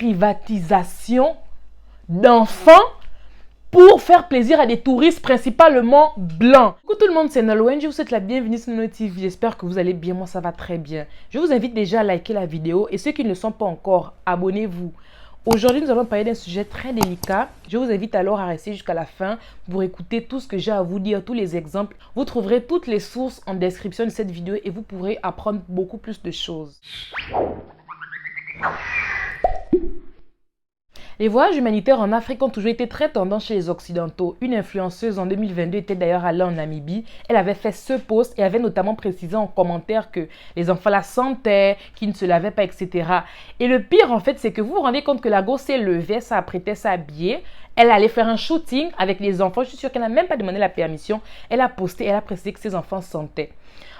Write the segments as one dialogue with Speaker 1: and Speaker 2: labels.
Speaker 1: privatisation d'enfants pour faire plaisir à des touristes principalement blancs. Coucou tout le monde, c'est Nolwenn, je vous souhaite la bienvenue sur notre TV. J'espère que vous allez bien, moi ça va très bien. Je vous invite déjà à liker la vidéo et ceux qui ne le sont pas encore, abonnez-vous. Aujourd'hui, nous allons parler d'un sujet très délicat. Je vous invite alors à rester jusqu'à la fin pour écouter tout ce que j'ai à vous dire, tous les exemples. Vous trouverez toutes les sources en description de cette vidéo et vous pourrez apprendre beaucoup plus de choses. Les voyages humanitaires en Afrique ont toujours été très tendance chez les Occidentaux. Une influenceuse en 2022 était d'ailleurs allée en Namibie. Elle avait fait ce post et avait notamment précisé en commentaire que les enfants la sentaient, qu'ils ne se lavaient pas, etc. Et le pire en fait, c'est que vous vous rendez compte que la gosse s'est levée, s'apprêtait, s'habiller. Elle allait faire un shooting avec les enfants. Je suis sûre qu'elle n'a même pas demandé la permission. Elle a posté, elle a précisé que ses enfants sentaient.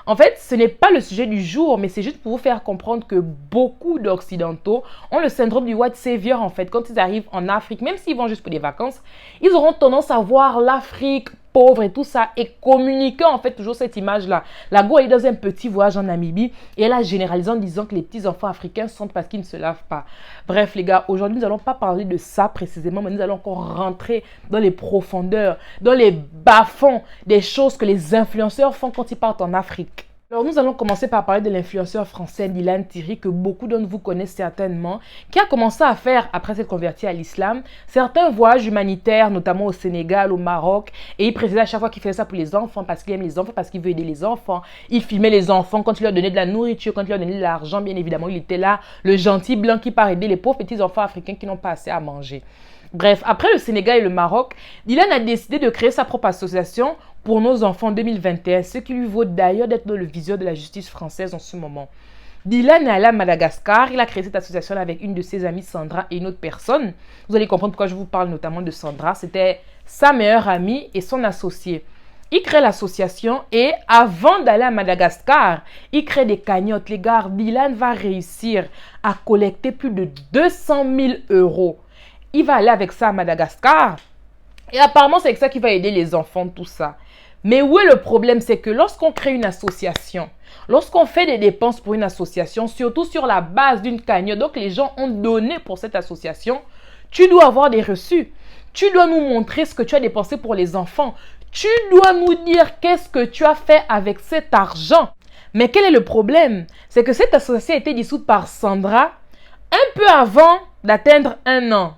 Speaker 1: En fait, ce n'est pas le sujet du jour, mais c'est juste pour vous faire comprendre que beaucoup d'Occidentaux ont le syndrome du white savior, en fait. Quand ils arrivent en Afrique, même s'ils vont juste pour des vacances, ils auront tendance à voir l'Afrique pauvre et tout ça et communiquer en fait toujours cette image-là. La go est dans un petit voyage en Namibie et elle a généralisé en disant que les petits enfants africains sentent parce qu'ils ne se lavent pas. Bref les gars, aujourd'hui nous n'allons pas parler de ça précisément, mais nous allons encore rentrer dans les profondeurs, dans les bas-fonds des choses que les influenceurs font quand ils partent en Afrique. Alors nous allons commencer par parler de l'influenceur français Dylan Thierry que beaucoup d'entre vous connaissent certainement, qui a commencé à faire, après s'être converti à l'islam, certains voyages humanitaires, notamment au Sénégal, au Maroc, et il précisait à chaque fois qu'il faisait ça pour les enfants, parce qu'il aime les enfants, parce qu'il veut aider les enfants. Il filmait les enfants quand il leur donnait de la nourriture, quand il leur donnait de l'argent, bien évidemment, il était là, le gentil blanc qui part aider les pauvres petits enfants africains qui n'ont pas assez à manger. Bref, après le Sénégal et le Maroc, Dylan a décidé de créer sa propre association pour nos enfants en 2021, ce qui lui vaut d'ailleurs d'être dans le viseur de la justice française en ce moment. Dylan est allé à Madagascar, il a créé cette association avec une de ses amies, Sandra, et une autre personne. Vous allez comprendre pourquoi je vous parle notamment de Sandra. C'était sa meilleure amie et son associé. Il crée l'association et avant d'aller à Madagascar, il crée des cagnottes. Les gars, Dylan va réussir à collecter plus de 200 000 €. Il va aller avec ça à Madagascar. Et apparemment, c'est avec ça qu'il va aider les enfants, tout ça. Mais où est le problème? C'est que lorsqu'on crée une association, lorsqu'on fait des dépenses pour une association, surtout sur la base d'une cagnotte, donc les gens ont donné pour cette association, tu dois avoir des reçus. Tu dois nous montrer ce que tu as dépensé pour les enfants. Tu dois nous dire qu'est-ce que tu as fait avec cet argent. Mais quel est le problème? C'est que cette association a été dissoute par Sandra un peu avant d'atteindre 1 an.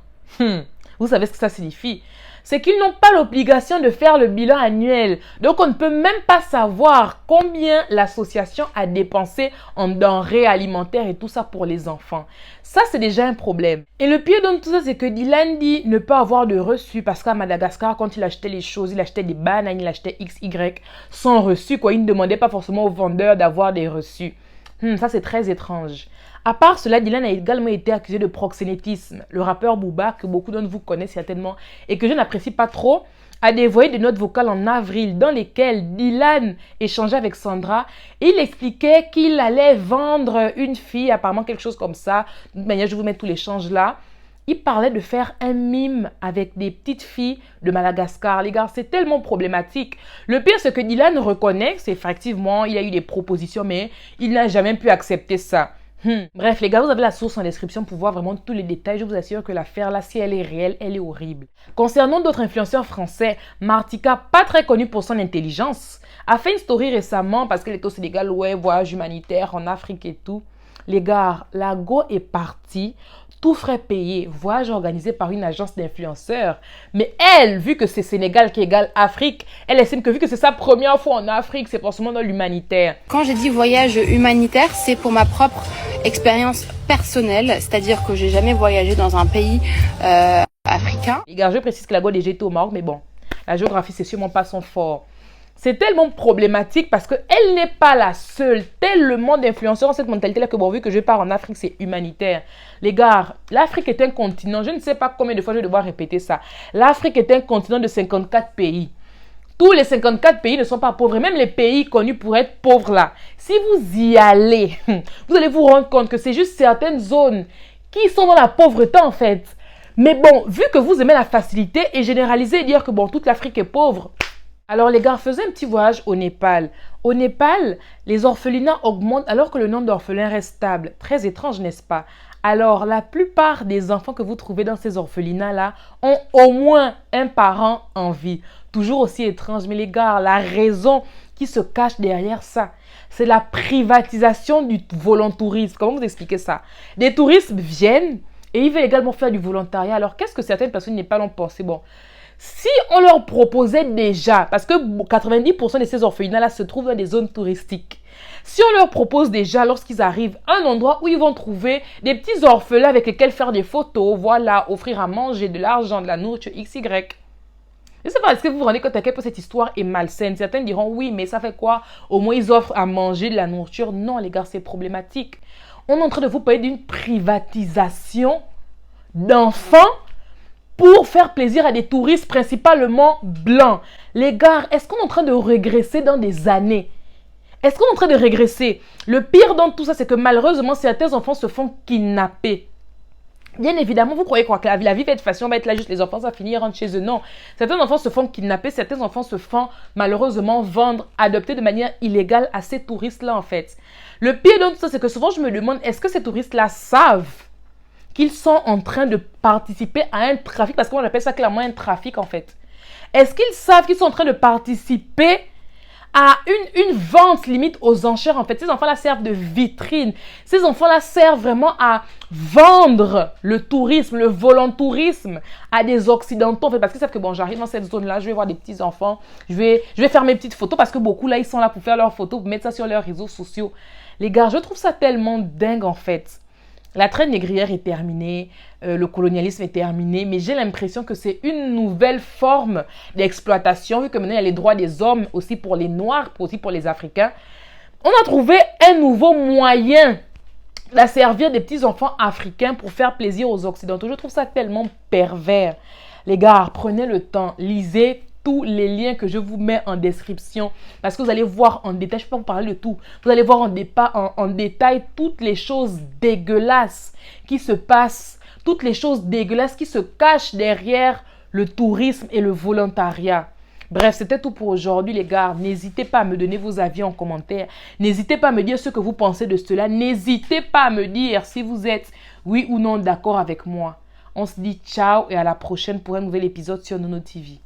Speaker 1: Vous savez ce que ça signifie? C'est qu'ils n'ont pas l'obligation de faire le bilan annuel. Donc, on ne peut même pas savoir combien l'association a dépensé en denrées alimentaires et tout ça pour les enfants. Ça, c'est déjà un problème. Et le pire dans tout ça, c'est que Dylan dit ne pas avoir de reçu parce qu'à Madagascar, quand il achetait les choses, il achetait des bananes, il achetait XY sans reçu, quoi. Il ne demandait pas forcément aux vendeurs d'avoir des reçus. Ça, c'est très étrange. À part cela, Dylan a également été accusé de proxénétisme. Le rappeur Booba, que beaucoup d'entre vous connaissent certainement et que je n'apprécie pas trop, a dévoilé des notes vocales en avril dans lesquelles Dylan échangeait avec Sandra et il expliquait qu'il allait vendre une fille, apparemment quelque chose comme ça. De toute manière, je vous mets tous les échanges là. Il parlait de faire un mime avec des petites filles de Madagascar. Les gars, c'est tellement problématique. Le pire, c'est que Dylan reconnaît, c'est effectivement, il a eu des propositions, mais il n'a jamais pu accepter ça. Bref, les gars, vous avez la source en description pour voir vraiment tous les détails. Je vous assure que l'affaire là, si elle est réelle, elle est horrible. Concernant d'autres influenceurs français, Martika, pas très connue pour son intelligence, a fait une story récemment parce qu'elle est au Sénégal, ouais, voyage humanitaire en Afrique et tout. Les gars, la go est partie, tout frais payé, voyage organisé par une agence d'influenceurs. Mais elle, vu que c'est Sénégal qui égale Afrique, elle estime que vu que c'est sa première fois en Afrique, c'est forcément dans l'humanitaire.
Speaker 2: Quand j'ai dit voyage humanitaire, c'est pour ma propre expérience personnelle, c'est-à-dire que j'ai jamais voyagé dans un pays africain.
Speaker 1: Les gars, je précise que la go est déjà été au Maroc, mais bon, la géographie, c'est sûrement pas son fort. C'est tellement problématique parce qu'elle n'est pas la seule. Tellement d'influenceurs ont cette mentalité-là que bon, vu que je pars en Afrique, c'est humanitaire. Les gars, l'Afrique est un continent. Je ne sais pas combien de fois je vais devoir répéter ça. L'Afrique est un continent de 54 pays. Tous les 54 pays ne sont pas pauvres. Et même les pays connus pour être pauvres là. Si vous y allez, vous allez vous rendre compte que c'est juste certaines zones qui sont dans la pauvreté en fait. Mais bon, vu que vous aimez la facilité et généraliser et dire que bon, toute l'Afrique est pauvre, alors les gars, faisez un petit voyage au Népal. Au Népal, les orphelinats augmentent alors que le nombre d'orphelins reste stable. Très étrange, n'est-ce pas? Alors, la plupart des enfants que vous trouvez dans ces orphelinats-là ont au moins un parent en vie. Toujours aussi étrange, mais les gars, la raison qui se cache derrière ça, c'est la privatisation du volontourisme. Comment vous expliquez ça? Des touristes viennent et ils veulent également faire du volontariat. Alors, qu'est-ce que certaines personnes n'y pas l'ont pensé? Bon, si on leur proposait déjà, parce que 90% de ces orphelinats-là se trouvent dans des zones touristiques, si on leur propose déjà, lorsqu'ils arrivent, un endroit où ils vont trouver des petits orphelins avec lesquels faire des photos, voilà, offrir à manger, de l'argent, de la nourriture, XY. Je ne sais pas, est-ce que vous vous rendez compte à quel point cette histoire est malsaine? Certains diront, oui, mais ça fait quoi? Au moins, ils offrent à manger, de la nourriture. Non, les gars, c'est problématique. On est en train de vous parler d'une privatisation d'enfants pour faire plaisir à des touristes principalement blancs. Les gars, est-ce qu'on est en train de régresser dans des années? Est-ce qu'on est en train de régresser? Le pire dans tout ça, c'est que malheureusement, certains enfants se font kidnapper. Bien évidemment, vous croyez quoi? Que la vie va être facile, on va être là juste les enfants, ça finit, rentrent chez eux. Non. Certains enfants se font kidnapper, certains enfants se font malheureusement vendre, adopter de manière illégale à ces touristes-là en fait. Le pire dans tout ça, c'est que souvent je me demande, est-ce que ces touristes-là savent qu'ils sont en train de participer à un trafic? Parce qu'on appelle ça clairement un trafic en fait. Est-ce qu'ils savent qu'ils sont en train de participer à une vente limite aux enchères en fait? Ces enfants-là servent de vitrine. Ces enfants-là servent vraiment à vendre le tourisme, le volontourisme à des occidentaux en fait. Parce qu'ils savent que bon, j'arrive dans cette zone-là, je vais voir des petits enfants, je vais faire mes petites photos parce que beaucoup là, ils sont là pour faire leurs photos, pour mettre ça sur leurs réseaux sociaux. Les gars, je trouve ça tellement dingue en fait. La traite négrière est terminée, le colonialisme est terminé, mais j'ai l'impression que c'est une nouvelle forme d'exploitation, vu que maintenant il y a les droits des hommes aussi pour les Noirs, aussi pour les Africains. On a trouvé un nouveau moyen d'asservir des petits enfants africains pour faire plaisir aux Occidentaux. Je trouve ça tellement pervers. Les gars, prenez le temps, lisez tous les liens que je vous mets en description parce que vous allez voir en détail, je ne peux pas vous parler de tout, vous allez voir en détail toutes les choses dégueulasses qui se passent, toutes les choses dégueulasses qui se cachent derrière le tourisme et le volontariat. Bref, c'était tout pour aujourd'hui les gars. N'hésitez pas à me donner vos avis en commentaire. N'hésitez pas à me dire ce que vous pensez de cela. N'hésitez pas à me dire si vous êtes oui ou non d'accord avec moi. On se dit ciao et à la prochaine pour un nouvel épisode sur Nono TV.